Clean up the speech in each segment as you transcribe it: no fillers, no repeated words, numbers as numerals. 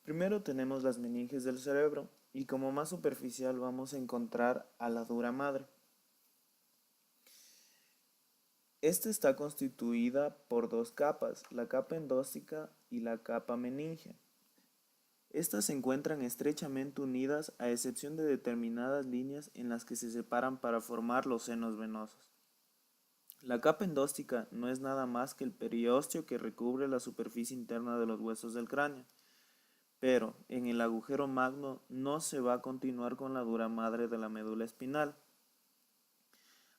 Primero tenemos las meninges del cerebro y como más superficial vamos a encontrar a la dura madre. Esta está constituida por dos capas, la capa endóstica y la capa meningea. Estas se encuentran estrechamente unidas a excepción de determinadas líneas en las que se separan para formar los senos venosos. La capa endóstica no es nada más que el periósteo que recubre la superficie interna de los huesos del cráneo, pero en el agujero magno no se va a continuar con la dura madre de la médula espinal.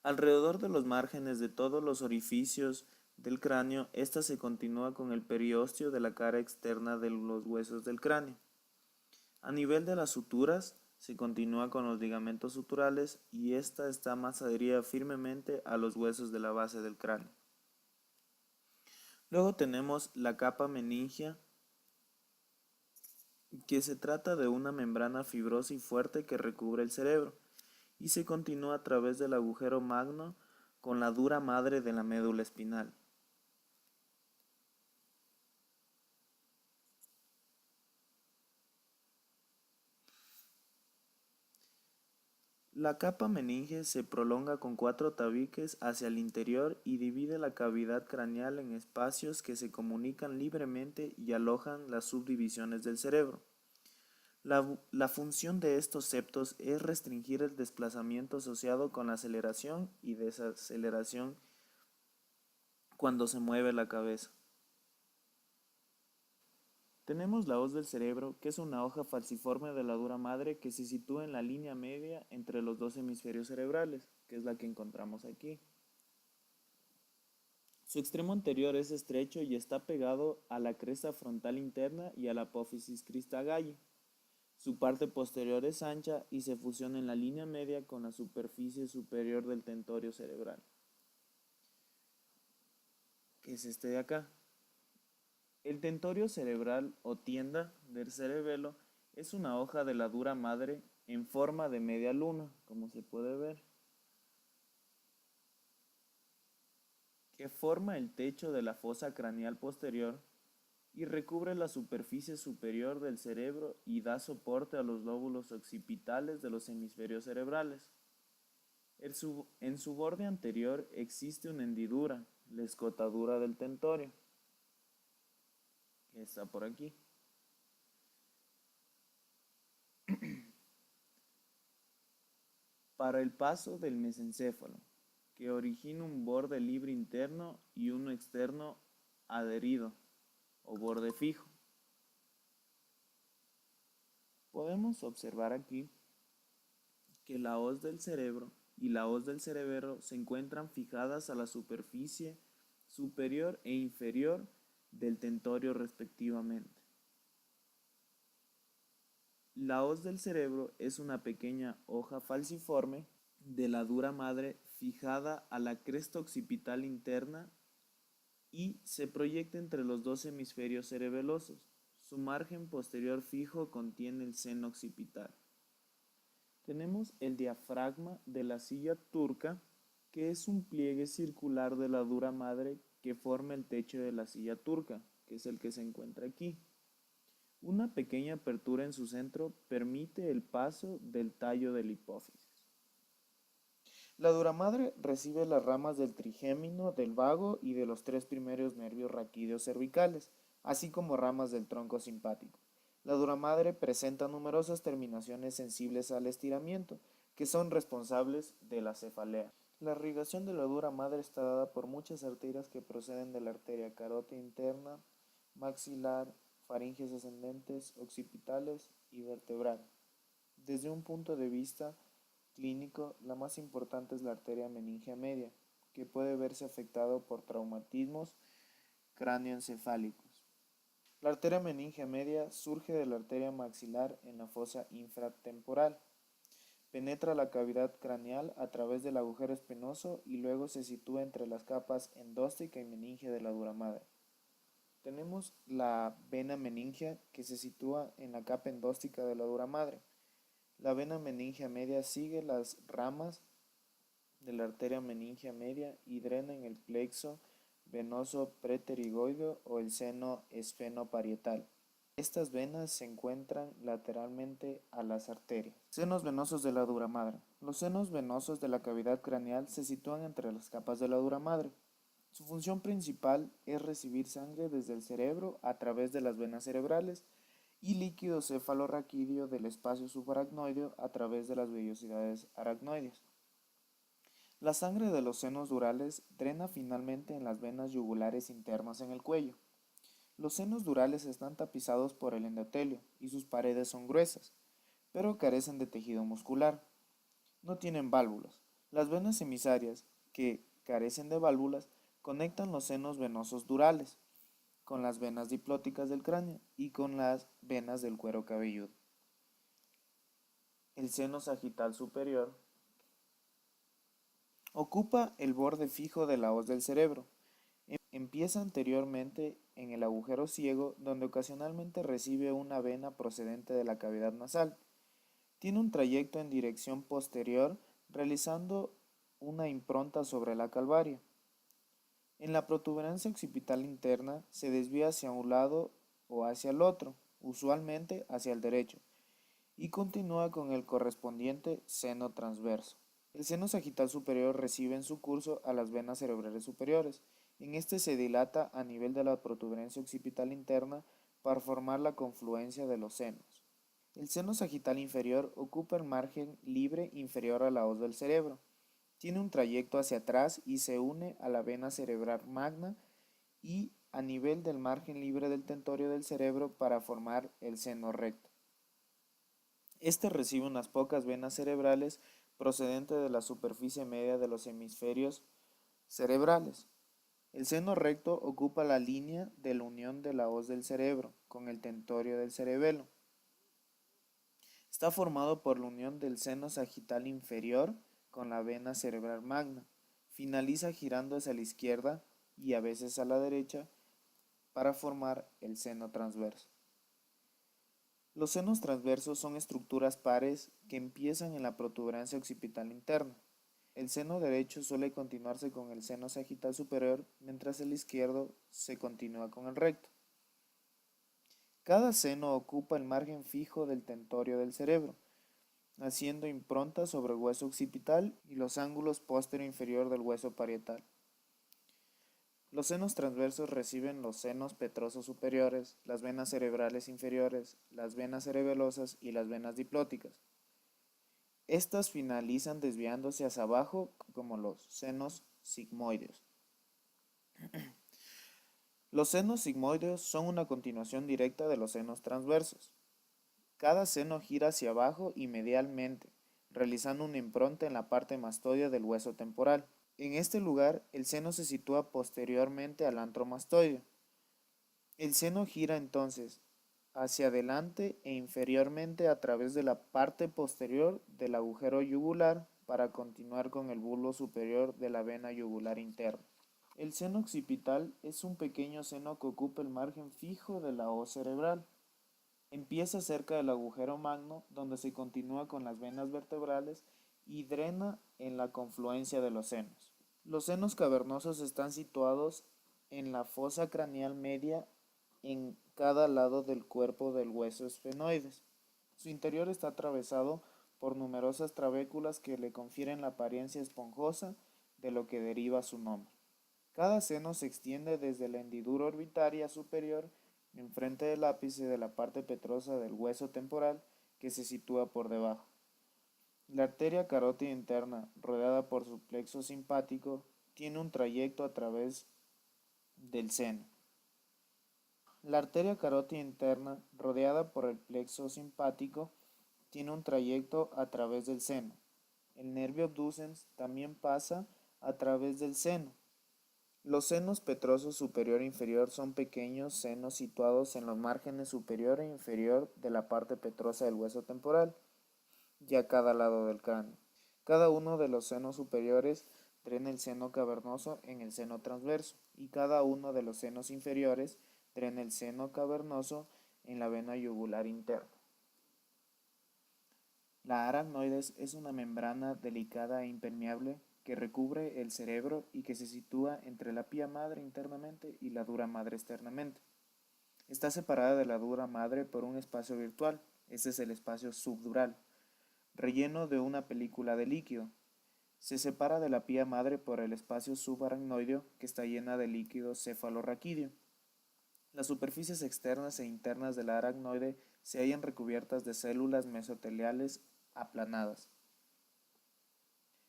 Alrededor de los márgenes de todos los orificios del cráneo, esta se continúa con el periósteo de la cara externa de los huesos del cráneo. A nivel de las suturas, se continúa con los ligamentos suturales y esta está más adherida firmemente a los huesos de la base del cráneo. Luego tenemos la capa meningea, que se trata de una membrana fibrosa y fuerte que recubre el cerebro y se continúa a través del agujero magno con la dura madre de la médula espinal. La capa meninge se prolonga con cuatro tabiques hacia el interior y divide la cavidad craneal en espacios que se comunican libremente y alojan las subdivisiones del cerebro. La función de estos septos es restringir el desplazamiento asociado con la aceleración y desaceleración cuando se mueve la cabeza. Tenemos la hoz del cerebro, que es una hoja falciforme de la dura madre que se sitúa en la línea media entre los dos hemisferios cerebrales, que es la que encontramos aquí. Su extremo anterior es estrecho y está pegado a la cresta frontal interna y a la apófisis crista galli. Su parte posterior es ancha y se fusiona en la línea media con la superficie superior del tentorio cerebral, que es este de acá. El tentorio cerebral o tienda del cerebelo es una hoja de la dura madre en forma de media luna, como se puede ver, que forma el techo de la fosa craneal posterior y recubre la superficie superior del cerebro y da soporte a los lóbulos occipitales de los hemisferios cerebrales. En su borde anterior existe una hendidura, la escotadura del tentorio, que está por aquí. Para el paso del mesencéfalo, que origina un borde libre interno y uno externo adherido o borde fijo. Podemos observar aquí que la hoz del cerebro y la hoz del cerebelo se encuentran fijadas a la superficie superior e inferior del tentorio respectivamente. La hoz del cerebro es una pequeña hoja falciforme de la dura madre fijada a la cresta occipital interna y se proyecta entre los dos hemisferios cerebelosos. Su margen posterior fijo contiene el seno occipital. Tenemos el diafragma de la silla turca, que es un pliegue circular de la dura madre que forma el techo de la silla turca, que es el que se encuentra aquí. Una pequeña apertura en su centro permite el paso del tallo de la hipófisis. La duramadre recibe las ramas del trigémino, del vago y de los tres primeros nervios raquídeos cervicales, así como ramas del tronco simpático. La duramadre presenta numerosas terminaciones sensibles al estiramiento, que son responsables de la cefalea. La irrigación de la dura madre está dada por muchas arterias que proceden de la arteria carótida interna, maxilar, faringes ascendentes, occipitales y vertebral. Desde un punto de vista clínico, la más importante es la arteria meningea media, que puede verse afectado por traumatismos cráneoencefálicos. La arteria meningea media surge de la arteria maxilar en la fosa infratemporal. Penetra la cavidad craneal a través del agujero espinoso y luego se sitúa entre las capas endóstica y meningea de la dura madre. Tenemos la vena meningea que se sitúa en la capa endóstica de la dura madre. La vena meningea media sigue las ramas de la arteria meningea media y drena en el plexo venoso preterigoideo o el seno esfenoparietal. Estas venas se encuentran lateralmente a las arterias. Senos venosos de la dura madre. Los senos venosos de la cavidad craneal se sitúan entre las capas de la dura madre. Su función principal es recibir sangre desde el cerebro a través de las venas cerebrales y líquido cefalorraquídeo del espacio subaracnoideo a través de las vellosidades aracnoides. La sangre de los senos durales drena finalmente en las venas yugulares internas en el cuello. Los senos durales están tapizados por el endotelio y sus paredes son gruesas, pero carecen de tejido muscular. No tienen válvulas. Las venas emisarias, que carecen de válvulas, conectan los senos venosos durales con las venas diplóticas del cráneo y con las venas del cuero cabelludo. El seno sagital superior ocupa el borde fijo de la hoz del cerebro. Empieza anteriormente en el agujero ciego, donde ocasionalmente recibe una vena procedente de la cavidad nasal. Tiene un trayecto en dirección posterior, realizando una impronta sobre la calvaria. En la protuberancia occipital interna se desvía hacia un lado o hacia el otro, usualmente hacia el derecho, y continúa con el correspondiente seno transverso. El seno sagital superior recibe en su curso a las venas cerebrales superiores. En este se dilata a nivel de la protuberancia occipital interna para formar la confluencia de los senos. El seno sagital inferior ocupa el margen libre inferior a la hoz del cerebro. Tiene un trayecto hacia atrás y se une a la vena cerebral magna y a nivel del margen libre del tentorio del cerebro para formar el seno recto. Este recibe unas pocas venas cerebrales procedentes de la superficie media de los hemisferios cerebrales. El seno recto ocupa la línea de la unión de la hoz del cerebro con el tentorio del cerebelo. Está formado por la unión del seno sagital inferior con la vena cerebral magna. Finaliza girando hacia la izquierda y a veces a la derecha para formar el seno transverso. Los senos transversos son estructuras pares que empiezan en la protuberancia occipital interna. El seno derecho suele continuarse con el seno sagital superior, mientras el izquierdo se continúa con el recto. Cada seno ocupa el margen fijo del tentorio del cerebro, haciendo impronta sobre el hueso occipital y los ángulos posterior e inferior del hueso parietal. Los senos transversos reciben los senos petrosos superiores, las venas cerebrales inferiores, las venas cerebelosas y las venas diplóticas. Estas finalizan desviándose hacia abajo como los senos sigmoideos. Los senos sigmoideos son una continuación directa de los senos transversos. Cada seno gira hacia abajo y medialmente, realizando una impronta en la parte mastoidea del hueso temporal. En este lugar, el seno se sitúa posteriormente al antro mastoideo. El seno gira entonces hacia adelante e inferiormente a través de la parte posterior del agujero yugular para continuar con el bulbo superior de la vena yugular interna. El seno occipital es un pequeño seno que ocupa el margen fijo de la hoz cerebral. Empieza cerca del agujero magno, donde se continúa con las venas vertebrales y drena en la confluencia de los senos. Los senos cavernosos están situados en la fosa craneal media en cada lado del cuerpo del hueso esfenoides. Su interior está atravesado por numerosas trabéculas que le confieren la apariencia esponjosa, de lo que deriva su nombre. Cada seno se extiende desde la hendidura orbitaria superior enfrente del ápice de la parte petrosa del hueso temporal, que se sitúa por debajo. La arteria carótida interna, rodeada por su plexo simpático, tiene un trayecto a través del seno. La arteria carótida interna, rodeada por el plexo simpático, tiene un trayecto a través del seno. El nervio abducens también pasa a través del seno. Los senos petrosos superior e inferior son pequeños senos situados en los márgenes superior e inferior de la parte petrosa del hueso temporal y a cada lado del cráneo. Cada uno de los senos superiores drena el seno cavernoso en el seno transverso y cada uno de los senos inferiores drena el seno cavernoso en la vena yugular interna. La aracnoides es una membrana delicada e impermeable que recubre el cerebro y que se sitúa entre la pía madre internamente y la dura madre externamente. Está separada de la dura madre por un espacio virtual, ese es el espacio subdural, relleno de una película de líquido. Se separa de la pía madre por el espacio subaracnoideo, que está llena de líquido cefalorraquídeo. Las superficies externas e internas de la aracnoide se hallan recubiertas de células mesoteliales aplanadas.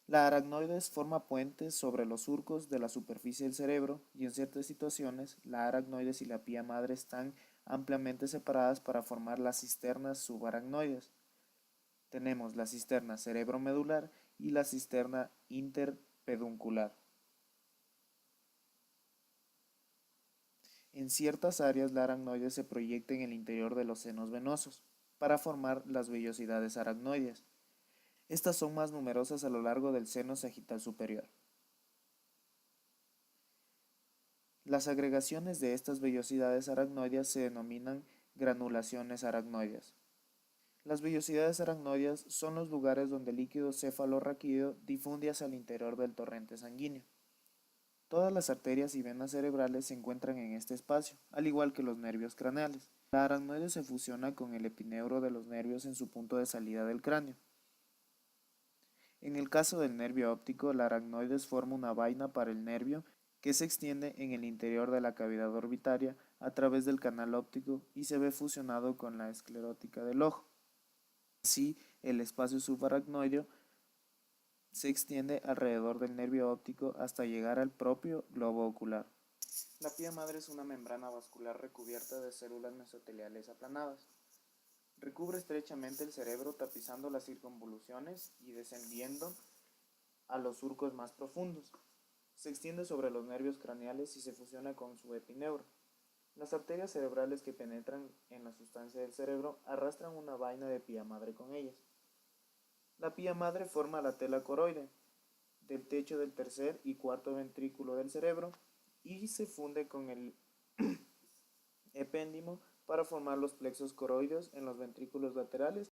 La aracnoides forma puentes sobre los surcos de la superficie del cerebro y en ciertas situaciones la aracnoides y la pía madre están ampliamente separadas para formar las cisternas subaracnoides. Tenemos la cisterna cerebromedular y la cisterna interpeduncular. En ciertas áreas la aracnoide se proyecta en el interior de los senos venosos para formar las vellosidades aracnoides. Estas son más numerosas a lo largo del seno sagital superior. Las agregaciones de estas vellosidades aracnoideas se denominan granulaciones aracnoideas. Las vellosidades aracnoideas son los lugares donde el líquido cefalorraquídeo difunde hacia el interior del torrente sanguíneo. Todas las arterias y venas cerebrales se encuentran en este espacio, al igual que los nervios craneales. La aracnoide se fusiona con el epineuro de los nervios en su punto de salida del cráneo. En el caso del nervio óptico, la aracnoides forma una vaina para el nervio que se extiende en el interior de la cavidad orbitaria a través del canal óptico y se ve fusionado con la esclerótica del ojo. Así, el espacio subaracnoideo se extiende alrededor del nervio óptico hasta llegar al propio globo ocular. La pía madre es una membrana vascular recubierta de células mesoteliales aplanadas. Recubre estrechamente el cerebro tapizando las circunvoluciones y descendiendo a los surcos más profundos. Se extiende sobre los nervios craneales y se fusiona con su epineuro. Las arterias cerebrales que penetran en la sustancia del cerebro arrastran una vaina de pía madre con ellas. La pía madre forma la tela coroide del techo del tercer y cuarto ventrículo del cerebro y se funde con el epéndimo para formar los plexos coroideos en los ventrículos laterales